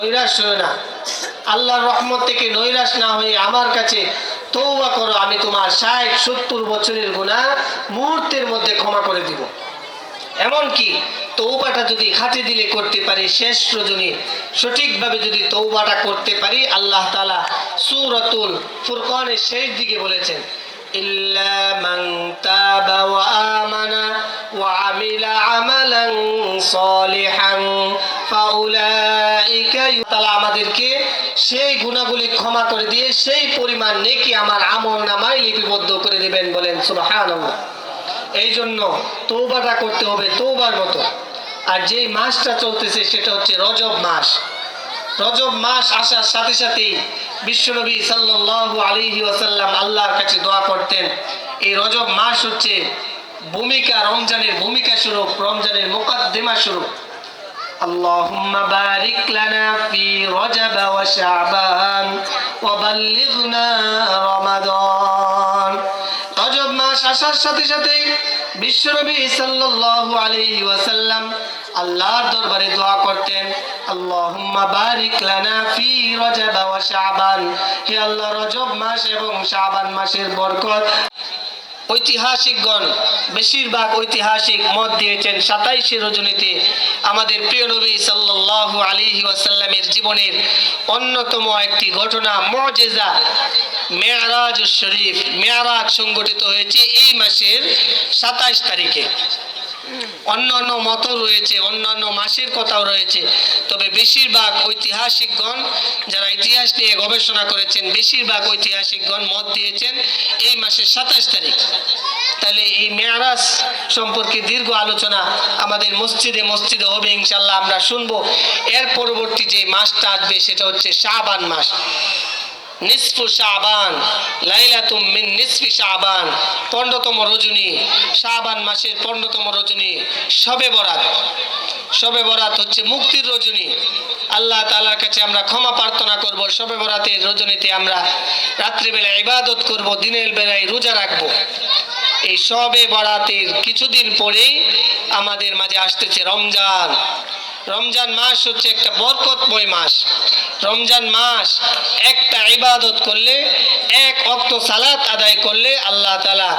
নৈরাশ হও না, আল্লাহর রহমত থেকে নৈরাশ না হয়ে আমার কাছে তওবা করো, আমি তোমার ৬০-৭০ বছরের গুনাহ মুহূর্তের মধ্যে ক্ষমা করে দিব। এমনকি তওবাটা যদি খাটে দিলে করতে পারি, শেষ রজনী সঠিকভাবে যদি তওবাটা করতে পারি, আল্লাহ তাআলা সূরাতুল ফুরকানের শেষ দিকে বলেছেন, ইল্লা মান তাবা ওয়া আমানা ওয়া আমিলা আমালান সলিহান ফাউলাইকা। তাআলা আমাদেরকে সেই গুনাহগুলি ক্ষমা করে দিয়ে সেই পরিমাণ নেকি আমার আমলনামায় লিপিবদ্ধ করে দিবেন, বলেন সুবহানাল্লাহ। এই জন্য তওবাটা করতে হবে তওবার মতো। আর যেই মাসটা চলতেছে সেটা হচ্ছে রজব মাস। রজব মাস আসার সাথে সাথেই বিশ্বনবী সাল্লাল্লাহু আলাইহি ওয়াসাল্লাম আল্লাহর কাছে দোয়া করতেন। এই রজব মাস হচ্ছে ভূমিকা, রমজানের ভূমিকা স্বরূপ, রমজানের মুকদ্দিমা স্বরূপ। আল্লাহুম্মা বারিক লানা ফি রজব ওয়া শাবান ওয়া বাল্লিগনা রমাদান। রজব মাস আসার সাথে সাথেই বিশ্বনবী সাল্লাল্লাহু আলাইহি ওয়াসাল্লাম আল্লাহর দরবারে দোয়া করতেন, আল্লাহুম্মা বারিক লানা ফি রজব ওয়া শাবান। হে আল্লাহ, রজব মাস এবং শাবান মাসের বরকত। ঐতিহাসিকগণ বেশিরভাগ ঐতিহাসিক মত দিয়েছেন ২৭শে রজনীতে আমাদের প্রিয় নবী সাল্লাল্লাহু আলাইহি ওয়াসাল্লামের জীবনের অন্যতম একটি ঘটনা, মুজিজা, মেরাজুশ শরীফ, মেরাজ সংগঠিত হয়েছে এই মাসের ২৭ তারিখে। অন্যান্য মত রয়েছে, অন্যান্য মাসের কথাও রয়েছে, তবে বেশিরভাগ ঐতিহাসিকগণ যারা ইতিহাস নিয়ে গবেষণা করেছেন, বেশিরভাগ ঐতিহাসিকগণ মত দিয়েছেন এই মাসের ২৭ তারিখ। তাহলে এই মেরাজ সম্পর্কে দীর্ঘ আলোচনা আমাদের মসজিদে মসজিদে হবে ইনশাআল্লাহ, আমরা শুনবো। এর পরবর্তী যে মাসটা আসবে সেটা হচ্ছে শাবান মাস। নিসফু শাবান, লাইলাতুম মিন নিসফি শাবান, ১৫তম রজনী, শাবান মাসের ১৫তম রজনী, শবে বরাত। শবে বরাত হচ্ছে মুক্তির রজনী। আল্লাহ তাআলার কাছে আমরা ক্ষমা প্রার্থনা করব। শবে বরাতের রজনীতে আমরা রাত্রিবেলা ইবাদত করব, দিনের বেলায় রোজা রাখব। এই শবে বরাতের কিছুদিন পরেই আমাদের মাঝে আসতেছে রমজান। রমজান মাস হচ্ছে একটা বরকতময় মাস। রমজান মাস একটা ইবাদত করলে, এক ওয়াক্ত সালাত আদায় করলে আল্লাহ তাআলা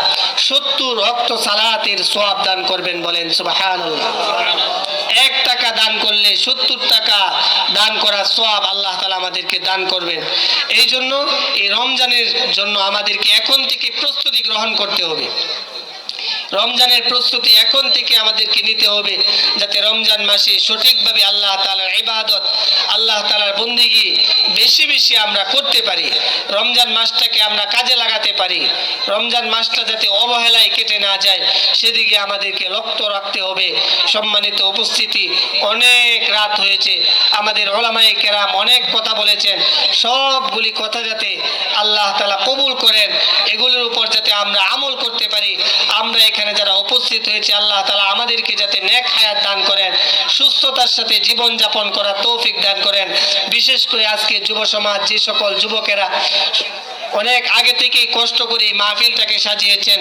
৭০ ওয়াক্ত সালাতের সওয়াব দান করবেন, বলেন সুবহানাল্লাহ। ১ টাকা দান করলে ৭০ টাকা দান করার সওয়াব আল্লাহ তাআলা আমাদেরকে দান করবেন। এই জন্য এই রমজানের জন্য আমাদেরকে এখন থেকে প্রস্তুতি গ্রহণ করতে হবে। রমজানের প্রস্তুতি এখন থেকে আমাদেরকে নিতে হবে, যাতে রমজান মাসে সঠিকভাবে আল্লাহ তাআলার ইবাদত, আল্লাহ তাআলার বন্দেগী বেশি বেশি আমরা করতে পারি, রমজান মাসটাকে আমরা কাজে লাগাতে পারি। রমজান মাসটা যাতে অবহেলায় কেটে না যায় সেদিকে আমাদেরকে লক্ষ্য রাখতে হবে। সম্মানিত উপস্থিতি, অনেক রাত হয়েছে, আমাদের উলামায়ে কেরাম অনেক কথা বলেছেন, সবগুলি কথা যাতে আল্লাহ তাআলা কবুল করেন, এগুলোর উপর যাতে আমরা আমল করতে পারি। আমরা এখানে যারা উপস্থিত হয়েছে আল্লাহ তাআলা আমাদেরকে যাতে নেক হায়াত দান করেন, সুস্থতার সাথে জীবন যাপন করার তৌফিক দান করেন। বিশেষ করে আজকে যুব সমাজ, যে সকল যুবকেরা অনেক আগে থেকেই কষ্ট করে মাহফিলটাকে সাজিয়েছেন,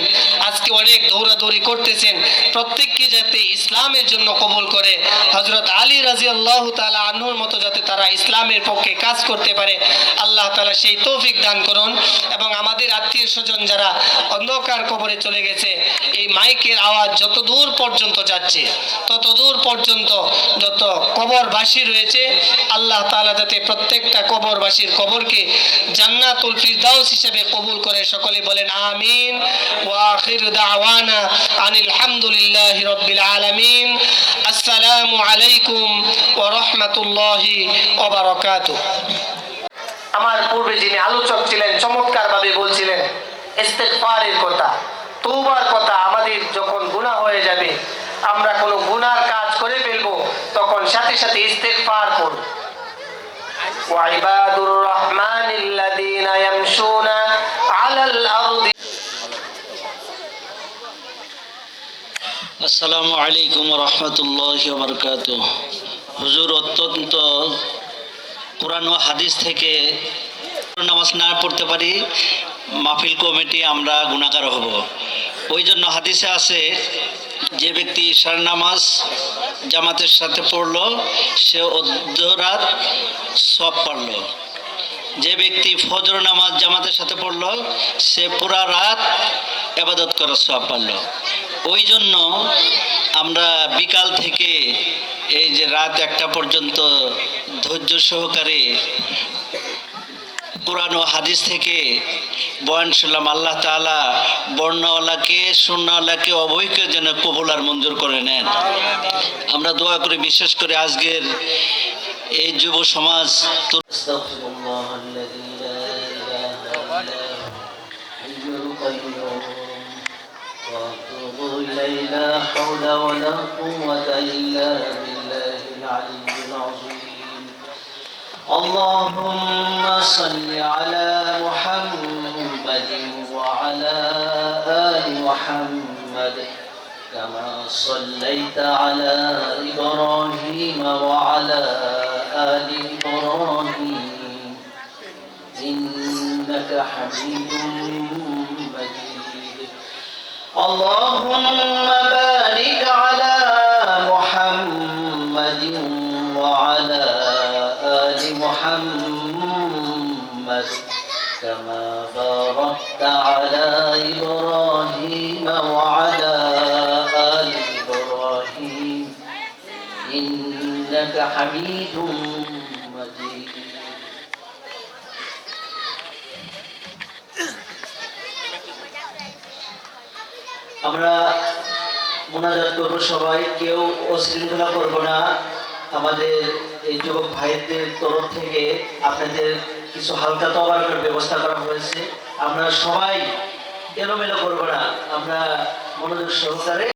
আজকে অনেক দৌড়াদৌড়ি করতেছেন, প্রত্যেককে যাতে ইসলামের জন্য কবুল করে, হযরত আলী রাদিয়াল্লাহু তাআলা আনহুর মতো যাতে তারা ইসলামের পক্ষে কাজ করতে পারে, আল্লাহ তাআলা সেই তৌফিক দান করুন। এবং আমাদের আত্মীয় স্বজন যারা অন্ধকার কবরে চলে গেছে, এই মাইকের আওয়াজ যত দূর পর্যন্ত যাচ্ছে, তত দূর পর্যন্ত যত কবরবাসী রয়েছে, আল্লাহ তাআলা যাতে প্রত্যেকটা কবরবাসীর কবরকে জান্নাতুল ফিরদাউস হিসেবে কবুল করে। সকলে বলেন আমিন। ওয়া আখিরু দাওয়ানা আনিল হামদুলিল্লাহি রাব্বিল আলামিন। আসসালামু আলাইকুম ওয়া রাহমাতুল্লাহি ওয়া বারাকাতুহু। আমার পূর্বে যিনি আলোচক ছিলেন চমৎকারভাবে বলছিলেন ইস্তেগফারের কথা, তওবার কথা। আমাদের যখন গুনাহ হয়ে যাবে, আমরা কোনো গুনাহর কাজ করে ফেলবো, তখন সাথে সাথে ইস্তেগফার করব। وعباد الرحمن الذين يمشون على الأرض। আসসালামু আলাইকুম ওয়া রাহমাতুল্লাহি ওয়া বারাকাতুহু। হুজুর, অত্যন্ত কোরআন ও হাদিস থেকে নামাজ না পড়তে পারি, মাহফিল কমিটি আমরা গুনাহগার হব। ওই জন্য হাদিসে আছে, যে ব্যক্তি ঈশার নামাজ জামাতের সাথে পড়লো সে অর্ধরাত সওয়াব পারলো। যে ব্যক্তি ফজর নামাজ জামাতের সাথে পড়লো সে পুরা রাত ইবাদত করার সওয়াব পারলো। ওই জন্য আমরা বিকাল থেকে এই যে রাত 1টা পর্যন্ত ধৈর্য সহকারে কোরআন ও হাদিস থেকে বয়ান শুনলাম। আল্লাহ তাআলা বর্ণওয়ালাকে শূন্যওয়ালাকে উভয়কে যেন কবুল আর মঞ্জুর করে নেন। আমরা দোয়া করি, বিশেষ করে আজকের এই যুব সমাজ আস্তাগফিরুল্লাহ আল্লাযী লা ইলাহা ইল্লা হুল কাইয়্যুম ওয়া আতুবু ইলাইহি লা হাওলা ওয়া লা কুওয়াতা ইল্লা বিল্লাহিল আলিয়্যিল আযীম। اللهم صل على محمد وعلى آل محمد كما صليت على إبراهيم وعلى آل إبراهيم إنك حميد مجيد. اللهم بارك على محمد وعلى آل محمد كما باركت على إبراهيم وعلى آل إبراهيم إنك حميد مجيد. আমরা মোনাজাত করবো, সবাই কেউ অশৃঙ্খলা করবো না। আমাদের এই যুবক ভাইদের তরফ থেকে আপনাদের কিছু হালকা তবারকের ব্যবস্থা করা হয়েছে। আমরা সবাই এলোমেলো করবো না, আমরা মনোযোগ সহকারে